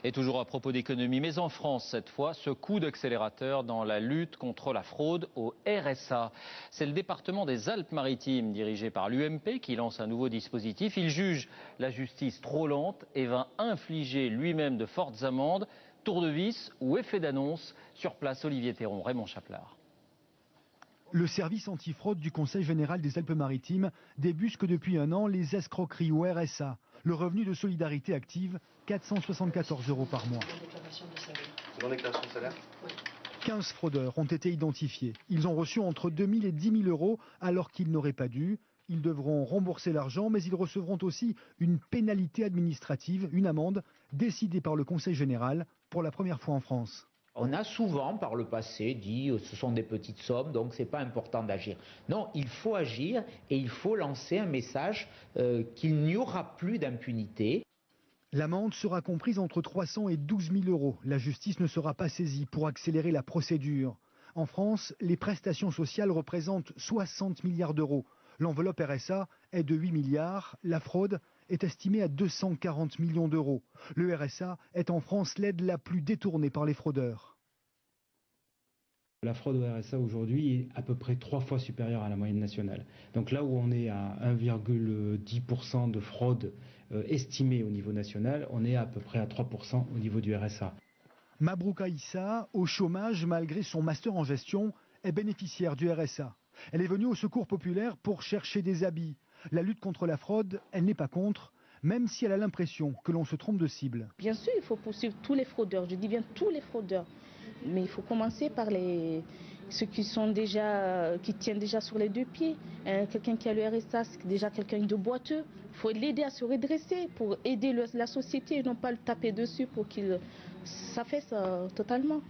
Et toujours à propos d'économie, mais en France cette fois, ce coup d'accélérateur dans la lutte contre la fraude au RSA. C'est le département des Alpes-Maritimes dirigé par l'UMP qui lance un nouveau dispositif. Il juge la justice trop lente et va infliger lui-même de fortes amendes. Tour de vis ou effet d'annonce. Sur place, Olivier Théron, Raymond Chaplard. Le service antifraude du Conseil général des Alpes-Maritimes débusque depuis un an les escroqueries au RSA, le revenu de solidarité active, 474 € par mois. C'est dans déclaration de salaire ? 15 fraudeurs ont été identifiés. Ils ont reçu entre 2 000 et 10 000 € alors qu'ils n'auraient pas dû. Ils devront rembourser l'argent, mais ils recevront aussi une pénalité administrative, une amende, décidée par le Conseil général pour la première fois en France. On a souvent par le passé dit ce sont des petites sommes, donc c'est pas important d'agir. Non, il faut agir et il faut lancer un message qu'il n'y aura plus d'impunité. L'amende sera comprise entre 300 et 12 000 €. La justice ne sera pas saisie pour accélérer la procédure. En France, les prestations sociales représentent 60 milliards d'euros. L'enveloppe RSA est de 8 milliards. La fraude est estimée à 240 millions d'euros. Le RSA est en France l'aide la plus détournée par les fraudeurs. La fraude au RSA aujourd'hui est à peu près 3 fois supérieure à la moyenne nationale. Donc là où on est à 1,10% de fraude estimée au niveau national, on est à peu près à 3% au niveau du RSA. Mabrouka Issa, au chômage malgré son master en gestion, est bénéficiaire du RSA. Elle est venue au secours populaire pour chercher des habits. La lutte contre la fraude, elle n'est pas contre, même si elle a l'impression que l'on se trompe de cible. Bien sûr, il faut poursuivre tous les fraudeurs, je dis bien tous les fraudeurs. Mais il faut commencer par ceux qui tiennent déjà sur les deux pieds. Quelqu'un qui a le RSA, c'est déjà quelqu'un de boiteux. Il faut l'aider à se redresser pour aider la société et non pas le taper dessus pour qu'il s'affaisse totalement.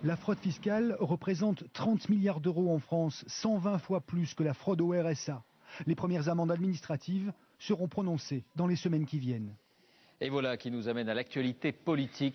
La fraude fiscale représente 30 milliards d'euros en France, 120 fois plus que la fraude au RSA. Les premières amendes administratives seront prononcées dans les semaines qui viennent. Et voilà qui nous amène à l'actualité politique.